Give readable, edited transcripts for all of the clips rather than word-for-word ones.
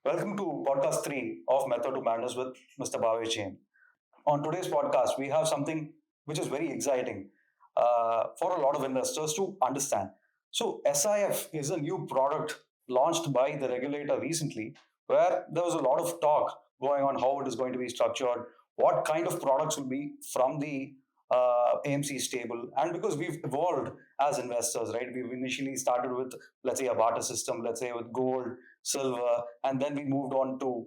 Welcome to podcast 3 of Method to Madness with Mr. Bhavesh Jain. On today's podcast, we have something which is very exciting for a lot of investors to understand. So, SIF is a new product launched by the regulator recently, where there was a lot of talk going on how it is going to be structured, what kind of products will be from the AMC stable, and because we've evolved as investors, right? We've initially started with, let's say, a barter system, let's say with gold, silver, and then we moved on to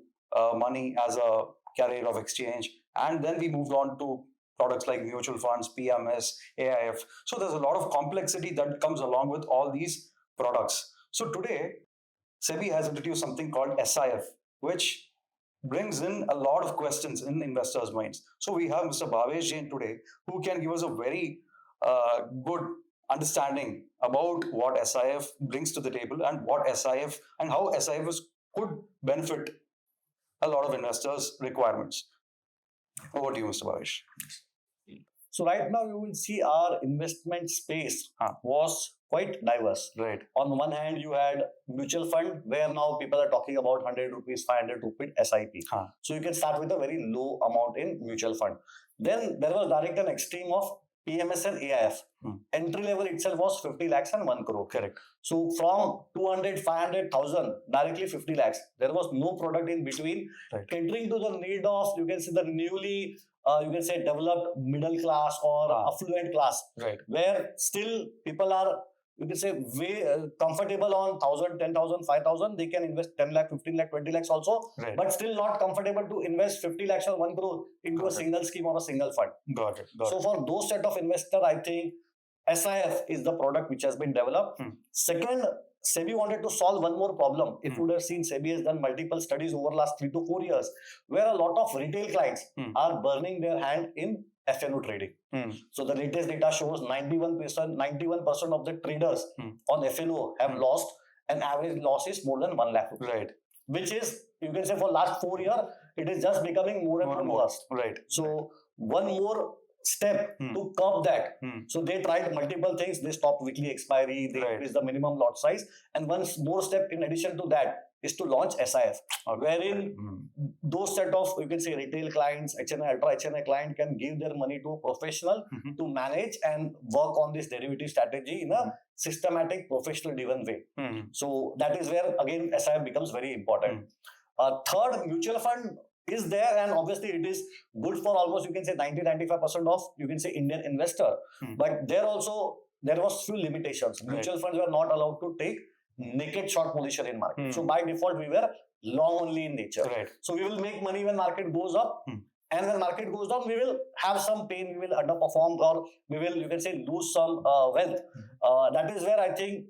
money as a carrier of exchange, and then we moved on to products like mutual funds, PMS, AIF. So there's a lot of complexity that comes along with all these products. So today, SEBI has introduced something called SIF, which brings in a lot of questions in investors' minds. So we have Mr. Bhavesh Jain today, who can give us a very good understanding about what SIF brings to the table and what SIF and how SIF could benefit a lot of investors' requirements. Over to you, Mr. Bhavesh. So right now you will see our investment space was quite diverse. Right. On one hand, you had mutual fund where now people are talking about 100 rupees, 500 rupees SIP. So you can start with a very low amount in mutual fund. Then there was direct and extreme of PMS and AIF. Entry level itself was 50 lakhs and 1 crore. Correct. So from 200, 500,000, directly 50 lakhs. There was no product in between. Right. Catering to the need of, you can say, the newly you can say developed middle class or affluent class, right, where still people are, you can say, way comfortable on 1,000, 10,000, 5,000. They can invest 10 lakh, 15 lakh, 20 lakhs also, right, but still not comfortable to invest 50 lakhs or 1 crore into a single scheme or a single fund. Got it. So for those set of investor, I think SIF is the product which has been developed. Second, SEBI wanted to solve one more problem. If you would have seen, SEBI has done multiple studies over the last 3 to 4 years, where a lot of retail clients are burning their hand in FNO trading. So the latest data shows 91% of the traders on FNO have lost, and average loss is more than 1 lakh rupees. Right. Which is, you can say, for last 4 years, it is just becoming more and more worse. Right. So one more step to curb that. So they tried multiple things. They stopped weekly expiry, they increased the minimum lot size, and one more step in addition to that is to launch SIF, wherein those set of, you can say, retail clients, HNI, ultra HNI client can give their money to a professional to manage and work on this derivative strategy in a systematic, professional driven way. So that is where again SIF becomes very important. Third, mutual fund is there, and obviously it is good for almost, you can say, 90-95% of, you can say, Indian investor. But there also there was few limitations. Mutual funds were not allowed to take naked short position in market. So by default we were long only in nature. Right. So we will make money when market goes up, and when market goes down we will have some pain, we will underperform, or we will, you can say, lose some wealth. That is where I think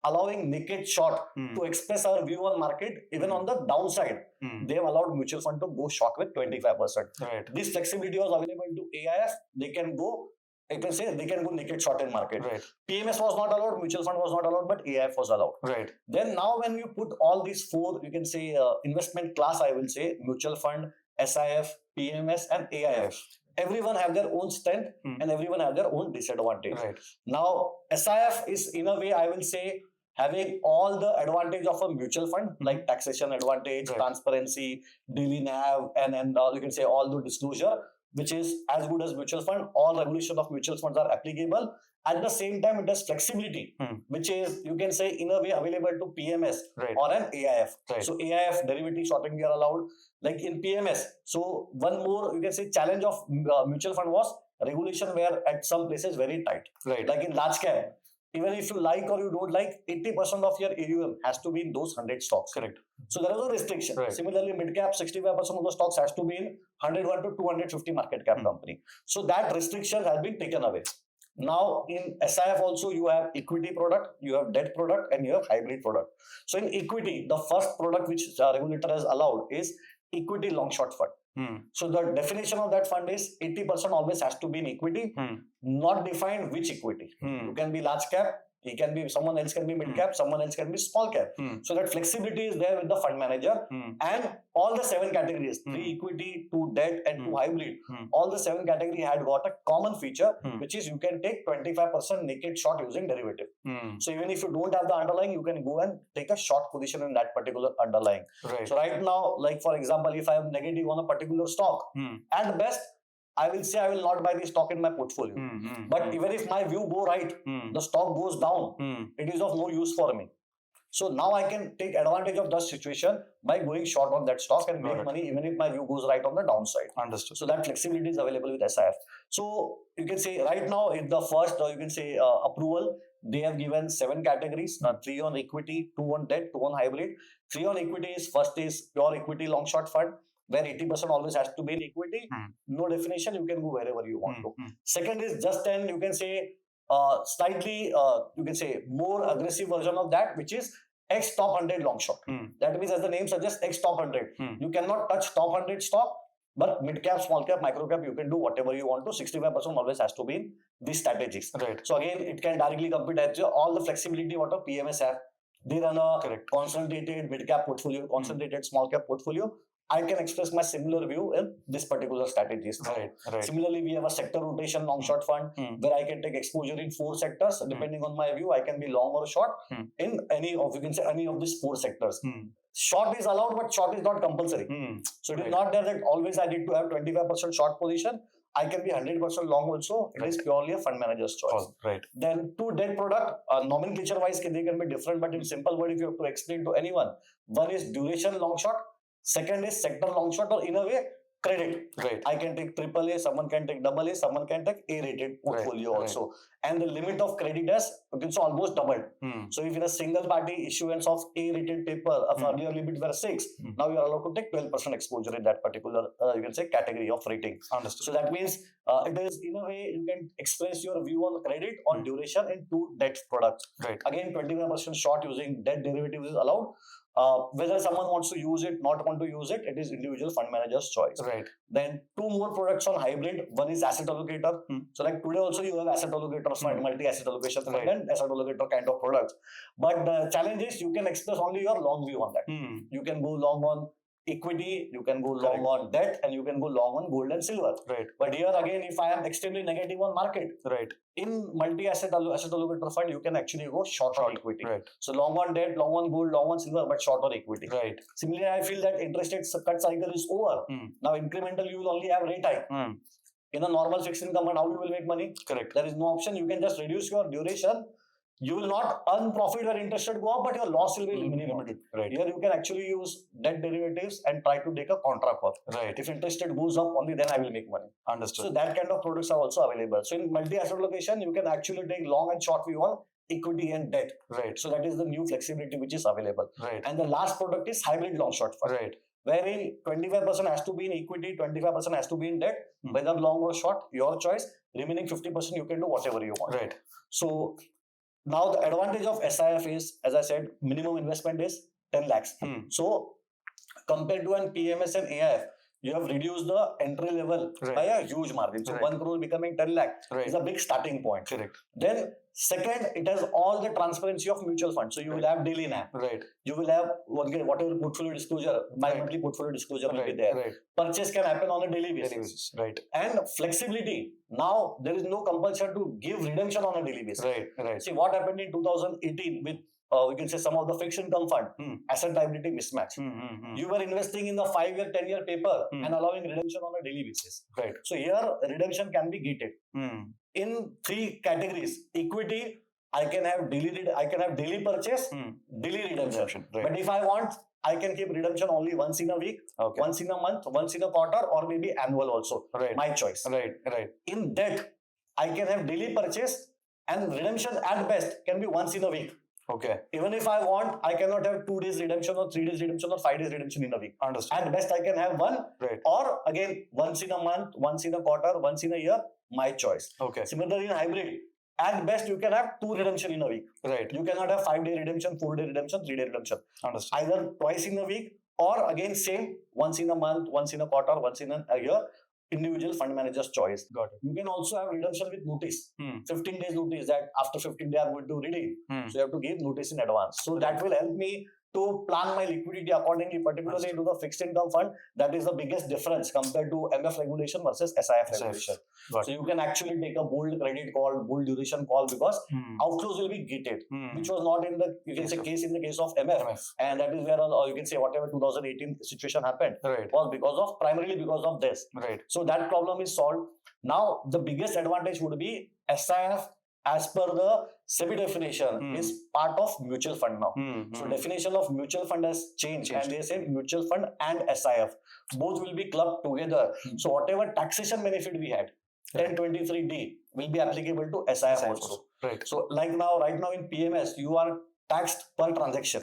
allowing naked short to express our view on market, even on the downside, they have allowed mutual fund to go short with 25%. Right. This flexibility was available to AIF. They can go, I can say, they can go naked short in market. Right. PMS was not allowed, mutual fund was not allowed, but AIF was allowed. Right. Then now when you put all these four, you can say, investment class, I will say, mutual fund, SIF, PMS and AIF, everyone have their own strength and everyone have their own disadvantage. Right. Now SIF is, in a way, I will say, having all the advantage of a mutual fund, like taxation advantage, transparency, daily NAV, and you can say all the disclosure, which is as good as mutual fund. All regulation of mutual funds are applicable. At the same time, it has flexibility, which is, you can say, in a way available to PMS or an AIF. So AIF derivative shorting we are allowed, like in PMS. So one more, you can say, challenge of mutual fund was regulation were at some places very tight. Like in large cap, even if you like or you don't like, 80% of your AUM has to be in those 100 stocks. Correct. So there is a restriction. Similarly, mid cap, 65% of the stocks has to be in 101 to 250 market cap company. So that restriction has been taken away. Now in SIF also you have equity product, you have debt product, and you have hybrid product. So in equity, the first product which regulator has allowed is equity long short fund. So the definition of that fund is 80% always has to be in equity, not defined which equity. You can be large cap, Someone else can be mid cap, someone else can be small cap. So that flexibility is there with the fund manager. And all the 7 categories, 3 equity, 2 debt, and 2 hybrid, all the 7 category had got a common feature, which is you can take 25% naked short using derivative. So even if you don't have the underlying, you can go and take a short position in that particular underlying. So right now, like for example, if I am negative on a particular stock, at best, I will say I will not buy the stock in my portfolio. But even if my view go right, the stock goes down, it is of no use for me. So now I can take advantage of that situation by going short on that stock and make money even if my view goes right on the downside. Understood. So that flexibility is available with SIF. So you can say right now in the first, approval, they have given 7 categories, 3 on equity, 2 on debt, 2 on hybrid. 3 on equity is first is pure equity long short fund, where 80% always has to be in equity. No definition, you can go wherever you want to. Second is just an, you can say, slightly, you can say more aggressive version of that, which is X top 100 long short. That means as the name suggests, X top 100. You cannot touch top 100 stock, but mid cap, small cap, micro cap, you can do whatever you want to. 65% always has to be in these strategies. So again, it can directly compete at all the flexibility what a PMS have. They run a concentrated mid cap portfolio, concentrated small cap portfolio. I can express my similar view in this particular strategies. Similarly, we have a sector rotation long short fund where I can take exposure in 4 sectors. Depending on my view, I can be long or short in any of, you can say, any of these 4 sectors. Short is allowed, but short is not compulsory. So it is not there that always I need to have 25% short position. I can be 100% long also. It is purely a fund manager's choice. Then 2 debt product, nomenclature wise, they can be different, but in simple word, if you have to explain to anyone, one is duration long short. Second is sector long short, or in a way, credit. I can take AAA, someone can take AA, someone can take A-rated portfolio also. And the limit of credit has almost doubled. So if in a single party issuance of A-rated paper, of earlier limit were 6, now you are allowed to take 12% exposure in that particular, you can say, category of rating. So that means it is, in a way, you can express your view on credit, on duration in 2 debt products. Again, 25% short using debt derivatives is allowed. Whether someone wants to use it, not want to use it, it is individual fund manager's choice. Then 2 more products on hybrid. One is asset allocator. So like today also you have asset allocator fund, multi-asset allocation fund, and asset allocator kind of products. But the challenge is you can express only your long view on that. You can go long on equity, you can go long on debt, and you can go long on gold and silver. But here again, if I am extremely negative on market, in multi-asset allocator fund, you can actually go short on equity. So long on debt, long on gold, long on silver, but short on equity. Similarly, I feel that interest rate cut cycle is over. Now incremental, you will only have rate hike. In a normal fixed income fund, how you will make money? There is no option. You can just reduce your duration. You will not earn profit where interest rate go up, but your loss will be limited. Here you can actually use debt derivatives and try to take a contra call. If interest rate goes up, only then I will make money. So that kind of products are also available. So in multi-asset allocation, you can actually take long and short view on equity and debt. So that is the new flexibility which is available. And the last product is hybrid long short fund. Wherein 25% has to be in equity, 25% has to be in debt, whether long or short, your choice. Remaining 50% you can do whatever you want. So now the advantage of SIF is, as I said, minimum investment is 10 lakhs. So compared to an PMS and AIF, you have reduced the entry level by a huge margin. So 1 crore becoming 10 lakh is a big starting point. Then second, it has all the transparency of mutual funds. So you will have daily NAV. You will have whatever portfolio disclosure, my monthly portfolio disclosure will be there. Purchase can happen on a daily basis. And flexibility. Now there is no compulsion to give redemption on a daily basis. See what happened in 2018 with we can say some of the fixed income fund, asset liability mismatch. You were investing in the 5-year, 10-year paper and allowing redemption on a daily basis. So here redemption can be gated. In 3 categories, equity, I can have daily purchase, daily redemption. But if I want, I can keep redemption only once in a week, once in a month, once in a quarter, or maybe annual also. My choice. In debt, I can have daily purchase and redemption at best can be once in a week. Even if I want, I cannot have 2 days redemption or 3 days redemption or 5 days redemption in a week. At best, I can have 1 or again, once in a month, once in a quarter, once in a year, my choice. Similarly, in hybrid, at best, you can have 2 redemption in a week. You cannot have 5-day redemption, 4-day redemption, 3-day redemption. Either twice in a week or again, same, once in a month, once in a quarter, once in a year. individual fund manager's choice. Got it. You can also have redemption with notice. 15 days notice that after 15 days I'm going to redeem. So you have to give notice in advance. So that will help me to plan my liquidity accordingly, particularly into the fixed income fund. That is the biggest difference compared to MF regulation versus SIF regulation. So you can actually take a bold credit call, bold duration call, because outflows will be gated, which was not in the, you can say, case in the case of MF. And that is where you can say whatever 2018 situation happened was primarily because of this. So that problem is solved. Now the biggest advantage would be SIF, as per the SEBI definition, is part of mutual fund now. So definition of mutual fund has changed, and they say mutual fund and SIF both will be clubbed together. So whatever taxation benefit we had, 1023D will be applicable to SIF also. So right now in PMS, you are taxed per transaction.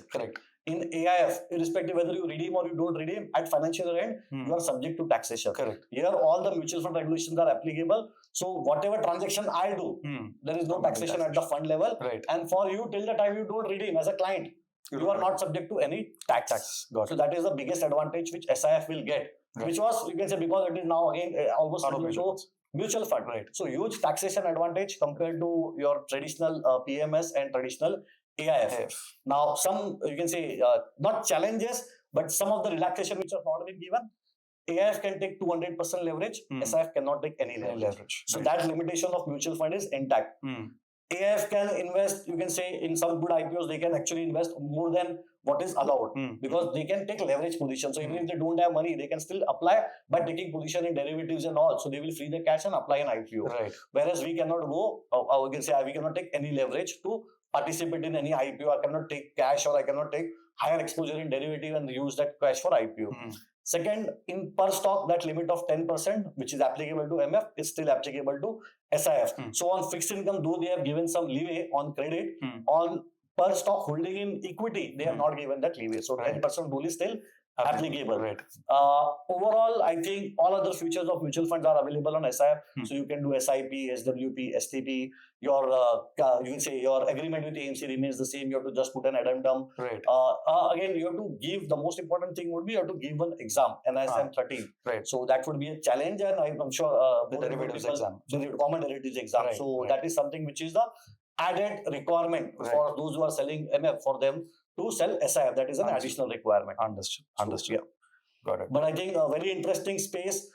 In AIF, irrespective whether you redeem or you don't redeem, at financial year end, you are subject to taxation. Here, all the mutual fund regulations are applicable. So whatever transaction I do, there is no taxation at the fund level. And for you, till the time you don't redeem as a client, you are not subject to any tax. So that is the biggest advantage which SIF will get, which was, you can say, because it is now again almost similar to mutual fund. So huge taxation advantage compared to your traditional PMS and traditional AIF. Now, some, you can say, not challenges, but some of the relaxation which have not been given. AIF can take 200% leverage, SIF cannot take any leverage. So that limitation of mutual fund is intact. AIF can invest, you can say, in some good IPOs, they can actually invest more than what is allowed, because they can take leverage position. So even if they don't have money, they can still apply by taking position in derivatives and all. So they will free the cash and apply an IPO. Whereas we cannot go, we can say, we cannot take any leverage to participate in any IPO. I cannot take cash, or I cannot take higher exposure in derivative and use that cash for IPO. Second, in per stock, that limit of 10%, which is applicable to MF, is still applicable to SIF. So on fixed income, though they have given some leeway on credit, on per stock holding in equity, they have not given that leeway. So 10% rule is still applicable. Overall, I think all other features of mutual funds are available on SIF. So you can do SIP, SWP, STP. Your you can say your agreement with AMC remains the same. You have to just put an addendum. Again, you have to give, the most important thing would be you have to give an exam, NISM 13. So that would be a challenge, and I'm sure the derivatives exam, the common derivatives exam. So that is something which is the added requirement for those who are selling MF, for them to sell SIF. That is an additional requirement. Understood. So, got it. But I think a very interesting space.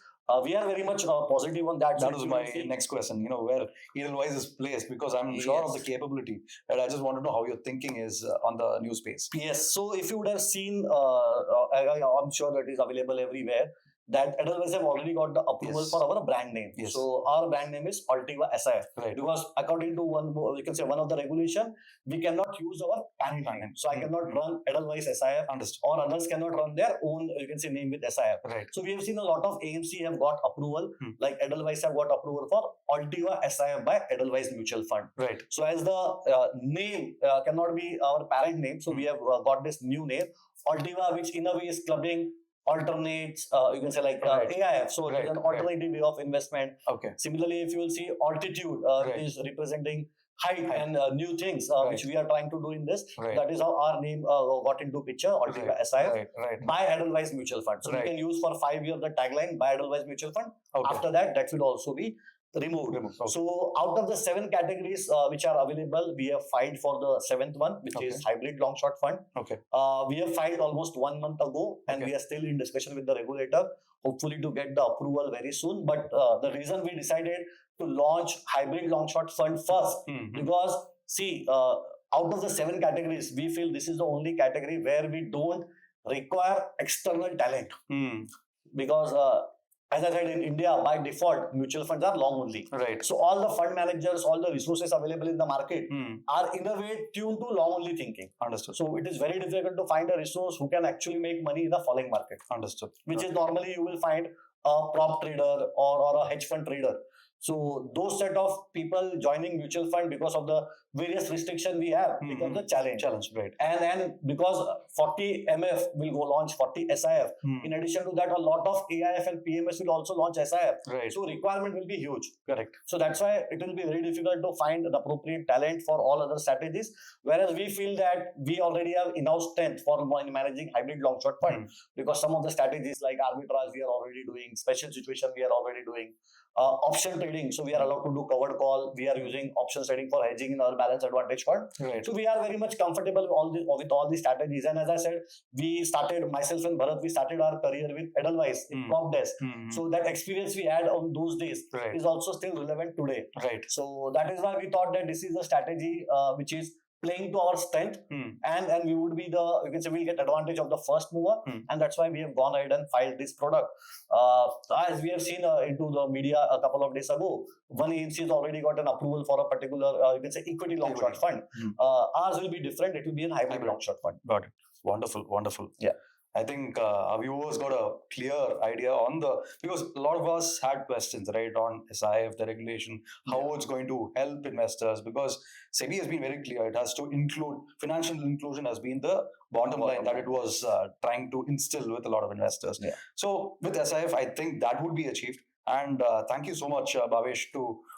We are very much positive on that. That was my next question, where Edelweiss is placed, because I'm sure of the capability, and I just want to know how your thinking is on the new space. Yes. So if you would have seen, I'm sure that is available everywhere, that Edelweiss have already got the approval for our brand name. So our brand name is Altiva SIF. Because according to one of the regulation, we cannot use our parent name. So I cannot run Edelweiss SIF, or others cannot run their own, name with SIF. So we have seen a lot of AMC have got approval, like Edelweiss have got approval for Altiva SIF by Edelweiss Mutual Fund. So as the name cannot be our parent name, so we have got this new name, Altiva, which in a way is clubbing alternates, you can say, like AIF. So there's an alternative way of investment. Similarly, if you will see altitude is representing height and new things which we are trying to do in this. That is how our name got into picture, Altiva SIF by Edelweiss Mutual Fund. So we can use for 5 years the tagline by Edelweiss Mutual Fund. After that, that will also be removed. So out of the 7 categories which are available, we have filed for the 7th one, which is hybrid long short fund. We have filed almost 1 month ago, and we are still in discussion with the regulator, hopefully to get the approval very soon. But the reason we decided to launch hybrid long short fund first, because see, out of the 7 categories, we feel this is the only category where we don't require external talent. Because as I said, in India, by default, mutual funds are long only. So all the fund managers, all the resources available in the market are in a way tuned to long only thinking. So it is very difficult to find a resource who can actually make money in the falling market. Which is normally you will find a prop trader or a hedge fund trader. So those set of people joining mutual fund because of the various restriction we have becomes a challenge. Right. And because 40 MF will go launch 40 SIF. In addition to that, a lot of AIF and PMS will also launch SIF. Right. So requirement will be huge. Correct. So that's why it will be very difficult to find the appropriate talent for all other strategies. Whereas we feel that we already have enough strength for managing hybrid long short fund, because some of the strategies like arbitrage we are already doing, special situation we are already doing, option trading. So we are allowed to do covered call. We are using option trading for hedging in our balance advantage fund. Right. So we are very much comfortable with all these strategies. And as I said, we started, myself and Bharat, we started our career with Edelweiss in prop desk. So that experience we had on those days is also still relevant today. Right. So that is why we thought that this is a strategy which is playing to our strength, and we would be you can say we'll get advantage of the first mover, and that's why we have gone ahead and filed this product. As we have seen into the media a couple of days ago, one agency has already got an approval for a particular you can say equity long short fund. Ours will be different. It will be a hybrid long short fund. Got it. Wonderful. Yeah. I think our viewers got a clear idea on because a lot of us had questions, right, on SIF, the regulation, how it's going to help investors, because SEBI has been very clear. It has to include, financial inclusion has been the bottom line that it was trying to instill with a lot of investors. Yeah. So with SIF, I think that would be achieved. And thank you so much, Bhavesh,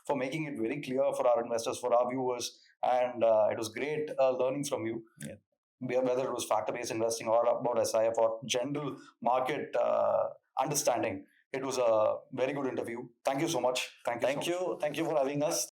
for making it very clear for our investors, for our viewers. And it was great learning from you. Yeah. Whether it was factor-based investing or about SIF or general market understanding. It was a very good interview. Thank you so much. Thank you for having us.